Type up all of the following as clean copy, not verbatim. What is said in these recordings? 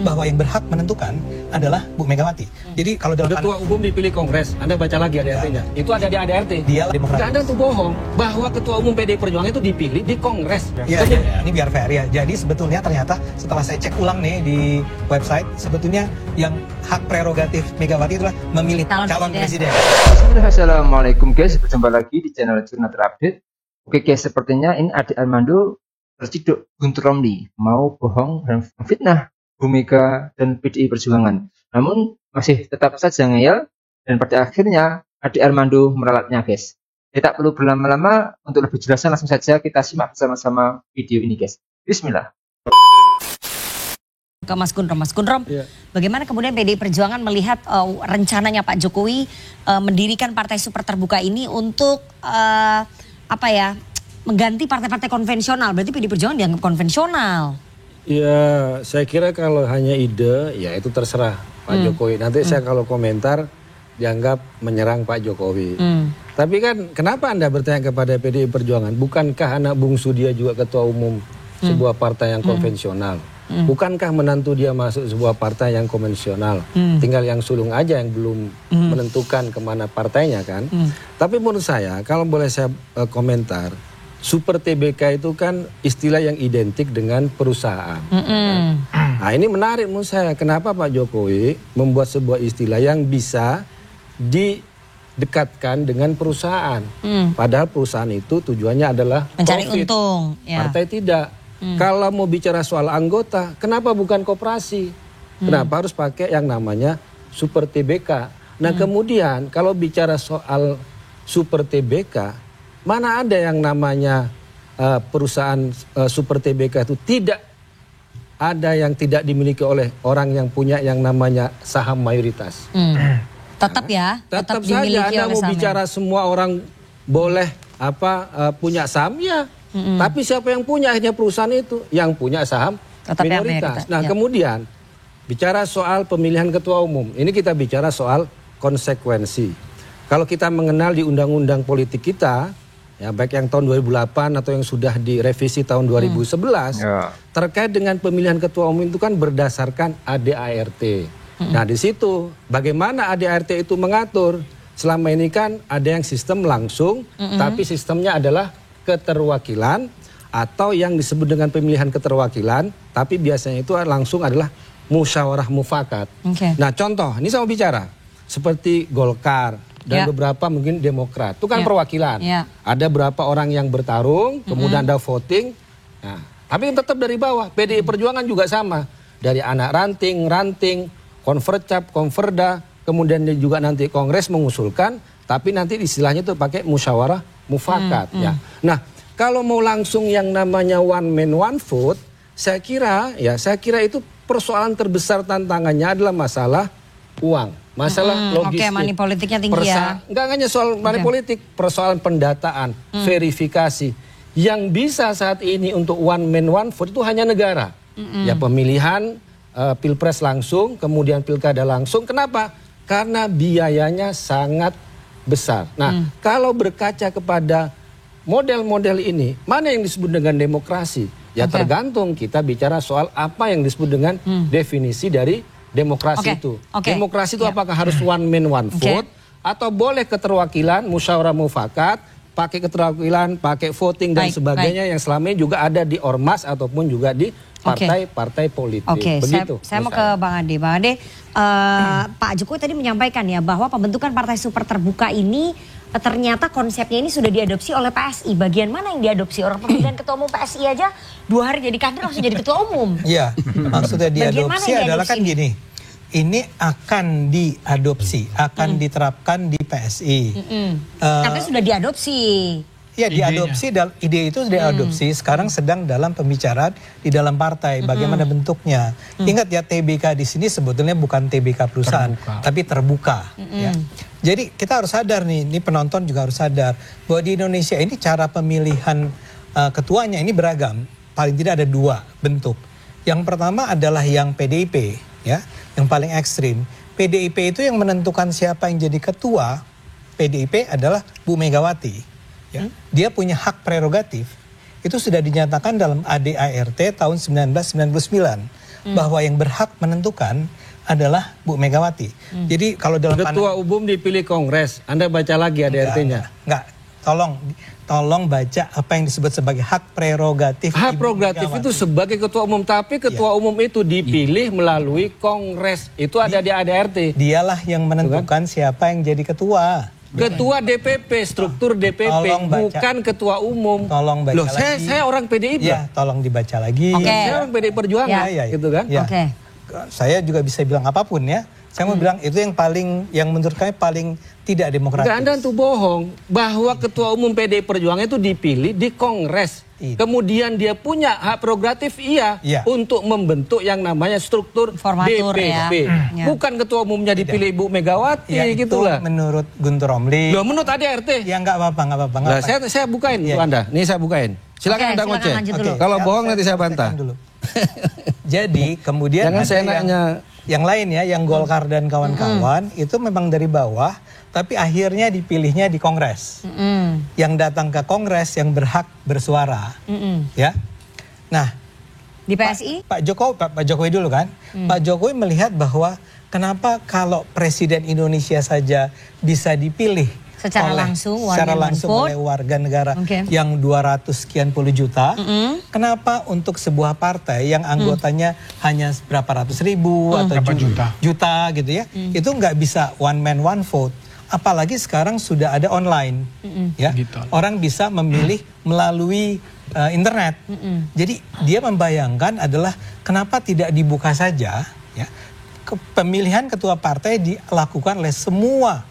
bahwa yang berhak menentukan adalah Bu Megawati. Jadi kalau dalam ketua umum dipilih Kongres, Anda baca lagi ADRT-nya. Itu ada di ADRT. Dia demokratis. Anda tuh bohong bahwa ketua umum PDI Perjuangan itu dipilih di Kongres. Iya, ini biar fair ya. Jadi sebetulnya ternyata setelah saya cek ulang nih di website, sebetulnya yang hak prerogatif Megawati adalah memilih calon presiden. Assalamualaikum guys, berjumpa lagi di channel Jurnal Terupdate. Oke guys, sepertinya ini Ade Armando terciduk Guntur Romli mau bohong dan fitnah Bu Mega dan PDI Perjuangan. Namun masih tetap saja ngeyel dan pada akhirnya Ade Armando meralatnya guys. Tidak perlu berlama-lama, untuk lebih jelasnya langsung saja kita simak bersama-sama video ini guys. Bismillah. Ke Mas Gundrom, bagaimana kemudian PDI Perjuangan melihat rencananya Pak Jokowi mendirikan partai super terbuka ini untuk mengganti partai-partai konvensional? Berarti PDI Perjuangan dianggap konvensional. Ya, saya kira kalau hanya ide, ya itu terserah Pak Jokowi. Nanti saya kalau komentar dianggap menyerang Pak Jokowi. Tapi kan kenapa Anda bertanya kepada PDI Perjuangan? Bukankah anak bungsu dia juga ketua umum sebuah partai yang konvensional? Bukankah menantu dia masuk sebuah partai yang konvensional? Tinggal yang sulung aja yang belum menentukan kemana partainya kan? Tapi menurut saya, kalau boleh saya komentar, Super TBK itu kan istilah yang identik dengan perusahaan. Nah ini menarik menurut saya. Kenapa Pak Jokowi membuat sebuah istilah yang bisa didekatkan dengan perusahaan. Padahal perusahaan itu tujuannya adalah mencari profit. Untung. Ya. Partai tidak. Kalau mau bicara soal anggota, kenapa bukan koperasi? Kenapa harus pakai yang namanya Super TBK? Nah kemudian kalau bicara soal Super TBK, mana ada yang namanya perusahaan Super TBK itu tidak ada yang tidak dimiliki oleh orang yang punya yang namanya saham mayoritas. Tetap ya, tetap saja Anda mau bicara semua orang boleh punya saham ya. Tapi siapa yang punya akhirnya perusahaan itu? Yang punya saham tetap minoritas. Nah kemudian bicara soal pemilihan ketua umum, ini kita bicara soal konsekuensi. Kalau kita mengenal di undang-undang politik kita, ya baik yang tahun 2008 atau yang sudah direvisi tahun 2011, terkait dengan pemilihan ketua umum itu kan berdasarkan ADART. Nah di situ bagaimana ADART itu mengatur? Selama ini kan ada yang sistem langsung, tapi sistemnya adalah keterwakilan, atau yang disebut dengan pemilihan keterwakilan, tapi biasanya itu langsung adalah musyawarah mufakat. Nah contoh, ini saya mau bicara, seperti Golkar dan beberapa mungkin Demokrat, itu kan perwakilan. Ada berapa orang yang bertarung, kemudian ada voting, nah, tapi tetap dari bawah. PDI Perjuangan juga sama, dari anak ranting, konvercap, konverda, kemudian juga nanti Kongres mengusulkan, tapi nanti istilahnya itu pakai musyawarah mufakat. Ya. Nah, kalau mau langsung yang namanya one man one vote, saya kira itu persoalan terbesar tantangannya adalah masalah uang, masalah logistik. Money politiknya tinggi ya. Enggak hanya soal money politik, persoalan pendataan, verifikasi. Yang bisa saat ini untuk one man one vote itu hanya negara. Ya pemilihan pilpres langsung, kemudian pilkada langsung. Kenapa? Karena biayanya sangat besar. Nah, kalau berkaca kepada model-model ini, mana yang disebut dengan demokrasi? Ya tergantung kita bicara soal apa yang disebut dengan definisi dari demokrasi itu. Demokrasi itu apakah harus one man one vote atau boleh keterwakilan, musyawarah mufakat, pakai keterwakilan, pakai voting dan sebagainya yang selama ini juga ada di ormas ataupun juga di partai-partai politik. Begitu. Saya mau ke Bang Ade. Bang Ade, Pak Jokowi tadi menyampaikan ya bahwa pembentukan partai super terbuka ini ternyata konsepnya ini sudah diadopsi oleh PSI. Bagian mana yang diadopsi? Orang pemilihan ketua umum PSI aja 2 hari jadi kader langsung jadi ketua umum. Iya, maksudnya diadopsi adalah kan gini. Ini akan diadopsi, akan diterapkan di PSI. Katanya sudah diadopsi. Ya diadopsi, ide itu diadopsi, sekarang sedang dalam pembicaraan di dalam partai, bagaimana bentuknya. Ingat ya, TBK di sini sebetulnya bukan TBK perusahaan, tapi terbuka. Ya. Jadi kita harus sadar nih, ini penonton juga harus sadar, bahwa di Indonesia ini cara pemilihan ketuanya ini beragam, paling tidak ada 2 bentuk. Yang pertama adalah yang PDIP, ya, yang paling ekstrim. PDIP itu yang menentukan siapa yang jadi ketua PDIP adalah Bu Megawati. Ya, dia punya hak prerogatif. Itu sudah dinyatakan dalam ADART tahun 1999. bahwa yang berhak menentukan adalah Bu Megawati. Jadi kalau dalam Ketua umum dipilih Kongres, Anda baca lagi ADRT-nya. Enggak, tolong baca apa yang disebut sebagai hak prerogatif. Hak prerogatif itu sebagai ketua umum, tapi ketua umum itu dipilih melalui Kongres. Itu ada di ADRT. Dialah yang menentukan siapa yang jadi ketua. Ketua DPP, struktur DPP, bukan ketua umum. Tolong baca Loh, lagi. saya orang PDIP. Ya, tolong dibaca lagi. Saya orang PDI Perjuangan, gitu kan? Ya. Saya juga bisa bilang apapun ya. Saya mau bilang itu yang menurut kami paling tidak demokratis. Enggak, Anda tuh bohong bahwa ketua umum PDI Perjuangan itu dipilih di Kongres. Kemudian dia punya hak prerogatif untuk membentuk yang namanya struktur DPP. Bukan ketua umumnya dipilih Ibu Megawati gitulah. Menurut Guntur Romli. Loh, menurut ADRT. Ya enggak apa-apa. Nah, saya bukain untuk Anda. Nih saya bukain. Silakan Anda ngoceh. Kalau bohong nanti saya bantah. Jadi kemudian jangan saya nanya yang lain ya, yang Golkar dan kawan-kawan itu memang dari bawah, tapi akhirnya dipilihnya di Kongres. Yang datang ke Kongres yang berhak bersuara, ya. Nah, di PSI Pak Jokowi dulu kan, Pak Jokowi melihat bahwa kenapa kalau Presiden Indonesia saja bisa dipilih secara langsung oleh warga negara yang 200 sekian puluh juta. Kenapa untuk sebuah partai yang anggotanya hanya berapa ratus ribu atau juta gitu ya, itu nggak bisa one man one vote. Apalagi sekarang sudah ada online, ya orang bisa memilih melalui internet. Jadi dia membayangkan adalah kenapa tidak dibuka saja, ya pemilihan ketua partai dilakukan oleh semua.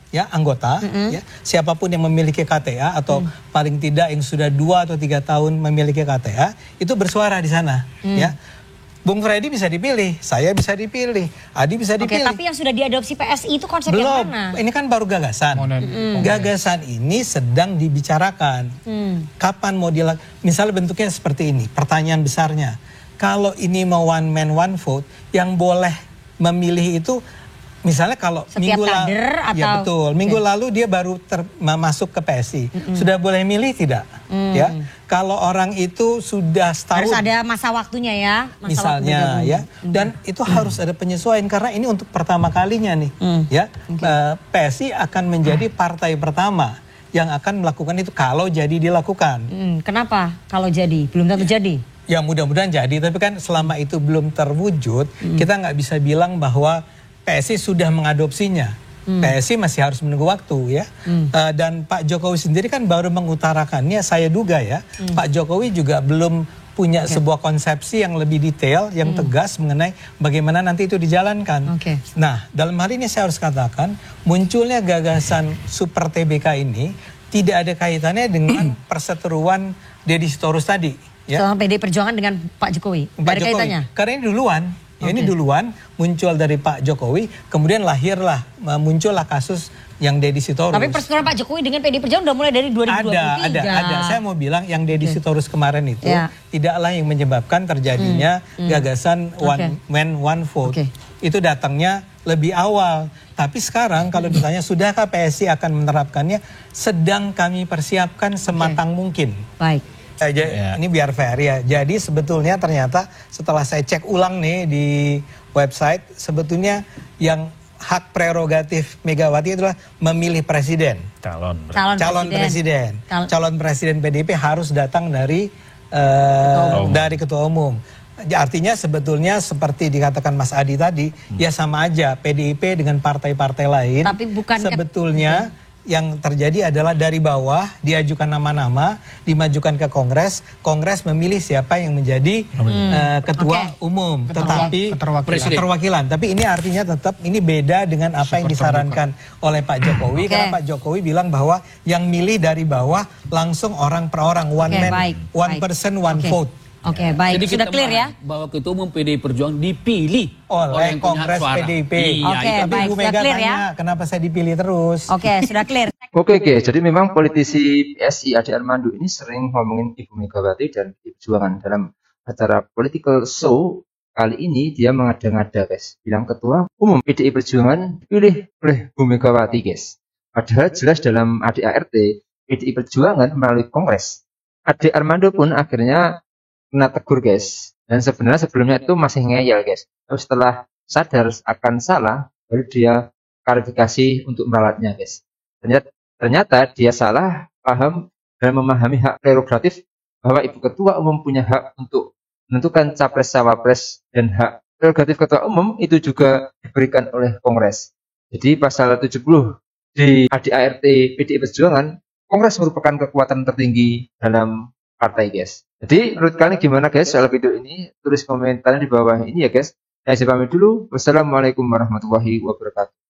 Ya anggota, ya siapapun yang memiliki KTA atau paling tidak yang sudah 2 atau 3 tahun memiliki KTA itu bersuara di sana, ya. Bung Freddy bisa dipilih, saya bisa dipilih, Adi bisa dipilih. Tapi yang sudah diadopsi PSI itu konsep belum, yang mana? ini kan baru gagasan. Gagasan ini sedang dibicarakan. Kapan mau dilakukan? Misalnya bentuknya seperti ini. Pertanyaan besarnya, kalau ini mau one man one vote, yang boleh memilih itu misalnya kalau setiap ya betul, minggu lalu dia baru masuk ke PSI, sudah boleh milih tidak? Ya, kalau orang itu sudah setahun harus ada masa waktunya ya, misalnya ya, dan itu harus ada penyesuaian karena ini untuk pertama kalinya nih, ya PSI akan menjadi partai pertama yang akan melakukan itu kalau jadi dilakukan. Kenapa? Kalau jadi belum tentu jadi. Ya mudah-mudahan jadi, tapi kan selama itu belum terwujud, kita nggak bisa bilang bahwa PSI sudah mengadopsinya. PSI masih harus menunggu waktu ya. Dan Pak Jokowi sendiri kan baru mengutarakannya, saya duga ya. Pak Jokowi juga belum punya sebuah konsepsi yang lebih detail, yang tegas mengenai bagaimana nanti itu dijalankan. Nah, dalam hal ini saya harus katakan, munculnya gagasan Super TBK ini tidak ada kaitannya dengan perseteruan Deddy Sitorus tadi. Ya. Soal PD Perjuangan dengan Pak Jokowi. Gak ada kaitannya? Karena ini duluan. Ya, ini duluan muncul dari Pak Jokowi, kemudian muncullah kasus yang Deddy Sitorus. Tapi perseteruan Pak Jokowi dengan PD Perjuangan udah mulai dari 2023. Ada. Saya mau bilang yang Deddy Sitorus kemarin itu tidaklah yang menyebabkan terjadinya gagasan one man one vote. Itu datangnya lebih awal. Tapi sekarang kalau ditanya sudahkah PSI akan menerapkannya, sedang kami persiapkan sematang mungkin. Baik. Ini biar fair ya. Jadi sebetulnya ternyata setelah saya cek ulang nih di website, sebetulnya yang hak prerogatif Megawati adalah memilih presiden. Calon presiden PDIP harus datang dari ketua umum. Artinya sebetulnya seperti dikatakan Mas Adi tadi, ya sama aja PDIP dengan partai-partai lain. Tapi bukan sebetulnya yang terjadi adalah dari bawah diajukan nama-nama, dimajukan ke Kongres, Kongres memilih siapa yang menjadi ketua umum, tetapi keterwakilan. Tapi ini artinya tetap ini beda dengan apa yang disarankan oleh Pak Jokowi, karena Pak Jokowi bilang bahwa yang milih dari bawah langsung orang per orang, one person one vote. Baik. Jadi sudah clear ya? Bahwa ketua umum PDI Perjuangan dipilih oleh Kongres PDIP. Baik, Bu Mega clear tanya, ya? Kenapa saya dipilih terus? Sudah clear. Oke, jadi memang politisi PSI Ade Armando ini sering ngomongin Ibu Megawati dan Perjuangan. Dalam acara political show kali ini dia mengada-ngada, guys. Bilang ketua umum PDI Perjuangan dipilih oleh Bu Megawati, guys. Padahal jelas dalam ADART PDI Perjuangan melalui Kongres. Ade Armando pun akhirnya kena tegur, guys. Dan sebenarnya sebelumnya itu masih ngeyel guys. Terus setelah sadar akan salah, baru dia klarifikasi untuk meralatnya guys. Ternyata dia salah paham dan memahami hak prerogatif bahwa Ibu Ketua Umum punya hak untuk menentukan capres-cawapres, dan hak prerogatif Ketua Umum itu juga diberikan oleh Kongres. Jadi pasal 70 di ADART PDI Perjuangan, Kongres merupakan kekuatan tertinggi dalam partai guys. Jadi menurut kalian gimana guys soal video ini? Tulis komentarnya di bawah ini ya guys. Saya pamit dulu. Wassalamualaikum warahmatullahi wabarakatuh.